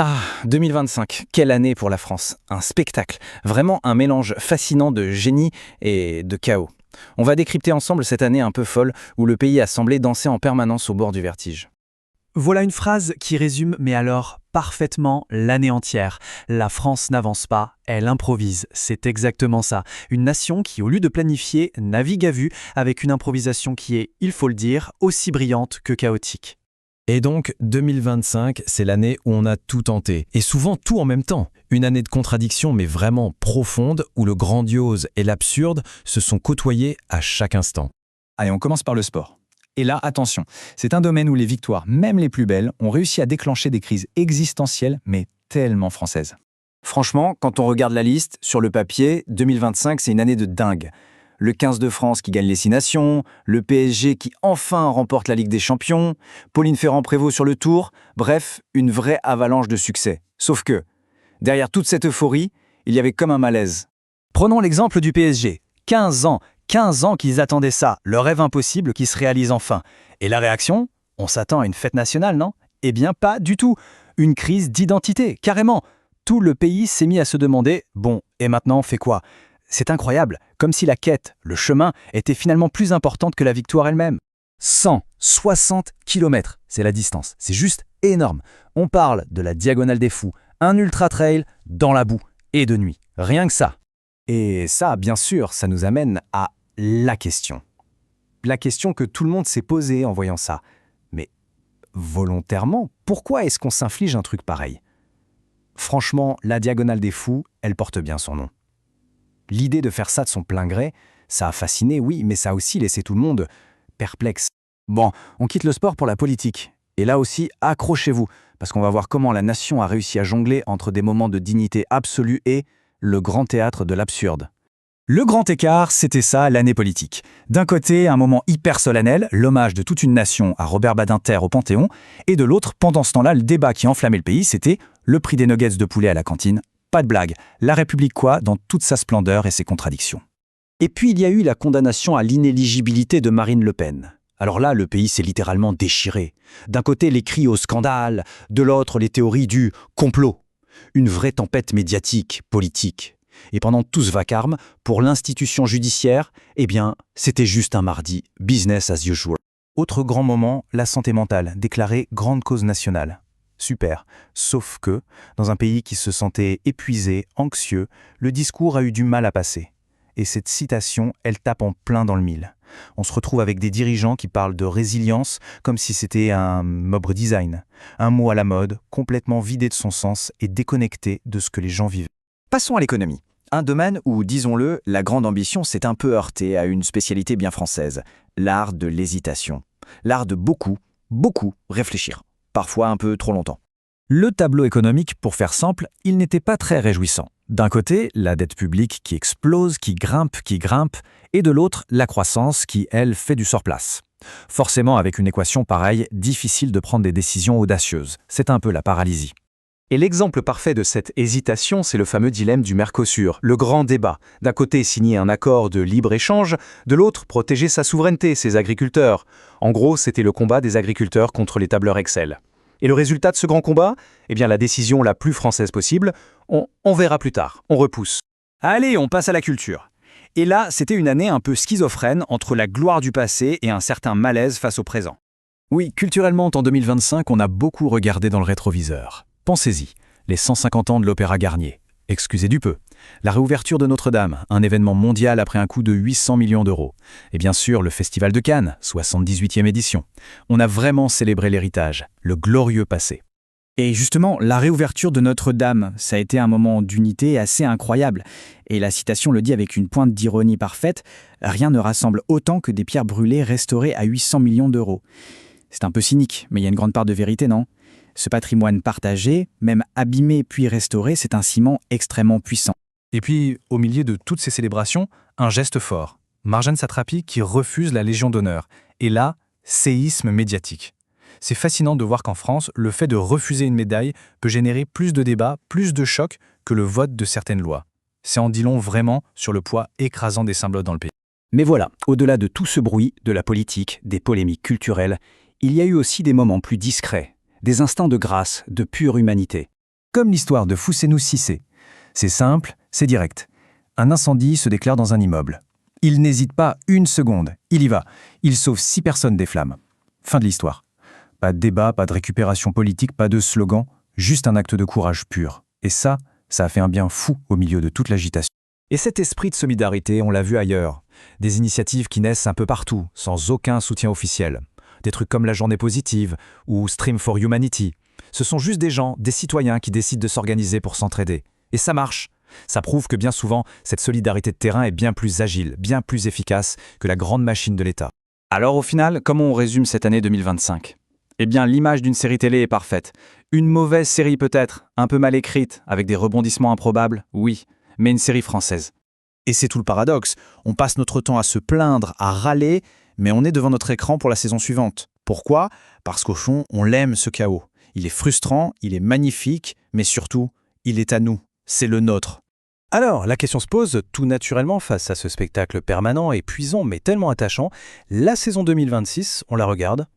Ah, 2025, quelle année pour la France. Un spectacle, vraiment un mélange fascinant de génie et de chaos. On va décrypter ensemble cette année un peu folle où le pays a semblé danser en permanence au bord du vertige. Voilà une phrase qui résume, mais alors parfaitement, l'année entière. La France n'avance pas, elle improvise. C'est exactement ça. Une nation qui, au lieu de planifier, navigue à vue avec une improvisation qui est, il faut le dire, aussi brillante que chaotique. Et donc, 2025, c'est l'année où on a tout tenté, et souvent tout en même temps. Une année de contradictions, mais vraiment profonde, où le grandiose et l'absurde se sont côtoyés à chaque instant. Allez, on commence par le sport. Et là, attention, c'est un domaine où les victoires, même les plus belles, ont réussi à déclencher des crises existentielles, mais tellement françaises. Franchement, quand on regarde la liste, sur le papier, 2025, c'est une année de dingue. Le 15 de France qui gagne les 6 nations, le PSG qui enfin remporte la Ligue des Champions, Pauline Ferrand-Prévot sur le Tour, bref, une vraie avalanche de succès. Sauf que, derrière toute cette euphorie, il y avait comme un malaise. Prenons l'exemple du PSG. 15 ans qu'ils attendaient ça, le rêve impossible qui se réalise enfin. Et la réaction? On s'attend à une fête nationale, non? Eh bien pas du tout. Une crise d'identité, carrément. Tout le pays s'est mis à se demander « Bon, et maintenant on fait quoi ?» C'est incroyable, comme si la quête, le chemin, était finalement plus importante que la victoire elle-même. 160 km, c'est la distance, c'est juste énorme. On parle de la Diagonale des Fous, un ultra-trail dans la boue et de nuit. Rien que ça. Et ça, bien sûr, ça nous amène à la question. La question que tout le monde s'est posée en voyant ça. Mais volontairement, pourquoi est-ce qu'on s'inflige un truc pareil? Franchement, la Diagonale des Fous, elle porte bien son nom. L'idée de faire ça de son plein gré, ça a fasciné, oui, mais ça a aussi laissé tout le monde perplexe. Bon, on quitte le sport pour la politique. Et là aussi, accrochez-vous, parce qu'on va voir comment la nation a réussi à jongler entre des moments de dignité absolue et le grand théâtre de l'absurde. Le grand écart, c'était ça, l'année politique. D'un côté, un moment hyper solennel, l'hommage de toute une nation à Robert Badinter au Panthéon, et de l'autre, pendant ce temps-là, le débat qui enflammait le pays, c'était le prix des nuggets de poulet à la cantine. Pas de blague, la République quoi, dans toute sa splendeur et ses contradictions. Et puis il y a eu la condamnation à l'inéligibilité de Marine Le Pen. Alors là, le pays s'est littéralement déchiré. D'un côté, les cris au scandale, de l'autre, les théories du complot. Une vraie tempête médiatique, politique. Et pendant tout ce vacarme, pour l'institution judiciaire, eh bien, c'était juste un mardi, business as usual. Autre grand moment, la santé mentale, déclarée grande cause nationale. Super. Sauf que, dans un pays qui se sentait épuisé, anxieux, le discours a eu du mal à passer. Et cette citation, elle tape en plein dans le mille. On se retrouve avec des dirigeants qui parlent de résilience comme si c'était un mob design. Un mot à la mode, complètement vidé de son sens et déconnecté de ce que les gens vivent. Passons à l'économie. Un domaine où, disons-le, la grande ambition s'est un peu heurtée à une spécialité bien française, l'art de l'hésitation. L'art de beaucoup réfléchir. Parfois un peu trop longtemps. Le tableau économique, pour faire simple, il n'était pas très réjouissant. D'un côté, la dette publique qui explose, qui grimpe, et de l'autre, la croissance qui, elle, fait du surplace. Forcément, avec une équation pareille, difficile de prendre des décisions audacieuses. C'est un peu la paralysie. Et l'exemple parfait de cette hésitation, c'est le fameux dilemme du Mercosur, le grand débat. D'un côté, signer un accord de libre-échange, de l'autre, protéger sa souveraineté, ses agriculteurs. En gros, c'était le combat des agriculteurs contre les tableurs Excel. Et le résultat de ce grand combat? Eh bien, la décision la plus française possible, on verra plus tard, on repousse. Allez, on passe à la culture. Et là, c'était une année un peu schizophrène entre la gloire du passé et un certain malaise face au présent. Oui, culturellement, en 2025, on a beaucoup regardé dans le rétroviseur. Pensez-y, les 150 ans de l'Opéra Garnier. Excusez du peu. La réouverture de Notre-Dame, un événement mondial après un coût de 800 millions d'euros. Et bien sûr, le Festival de Cannes, 78e édition. On a vraiment célébré l'héritage, le glorieux passé. Et justement, la réouverture de Notre-Dame, ça a été un moment d'unité assez incroyable. Et la citation le dit avec une pointe d'ironie parfaite, « Rien ne rassemble autant que des pierres brûlées restaurées à 800 millions d'euros ». C'est un peu cynique, mais il y a une grande part de vérité, non ? Ce patrimoine partagé, même abîmé puis restauré, c'est un ciment extrêmement puissant. Et puis, au milieu de toutes ces célébrations, un geste fort. Marjane Satrapi qui refuse la Légion d'honneur. Et là, séisme médiatique. C'est fascinant de voir qu'en France, le fait de refuser une médaille peut générer plus de débats, plus de chocs que le vote de certaines lois. C'est en dit long vraiment sur le poids écrasant des symboles dans le pays. Mais voilà, au-delà de tout ce bruit, de la politique, des polémiques culturelles, il y a eu aussi des moments plus discrets, des instants de grâce, de pure humanité. Comme l'histoire de Fousseynou Cissé. C'est simple, c'est direct. Un incendie se déclare dans un immeuble. Il n'hésite pas une seconde, il y va. Il sauve 6 personnes des flammes. Fin de l'histoire. Pas de débat, pas de récupération politique, pas de slogan, juste un acte de courage pur. Et ça a fait un bien fou au milieu de toute l'agitation. Et cet esprit de solidarité, on l'a vu ailleurs. Des initiatives qui naissent un peu partout, sans aucun soutien officiel. Des trucs comme la Journée positive ou Stream for Humanity. Ce sont juste des gens, des citoyens qui décident de s'organiser pour s'entraider. Et ça marche. Ça prouve que bien souvent, cette solidarité de terrain est bien plus agile, bien plus efficace que la grande machine de l'État. Alors au final, comment on résume cette année 2025 ? Eh bien, l'image d'une série télé est parfaite. Une mauvaise série peut-être, un peu mal écrite, avec des rebondissements improbables, oui, mais une série française. Et c'est tout le paradoxe. On passe notre temps à se plaindre, à râler, mais on est devant notre écran pour la saison suivante. Pourquoi ? Parce qu'au fond, on l'aime ce chaos. Il est frustrant, il est magnifique, mais surtout, il est à nous. C'est le nôtre. Alors, la question se pose tout naturellement face à ce spectacle permanent, épuisant, mais tellement attachant. La saison 2026, on la regarde.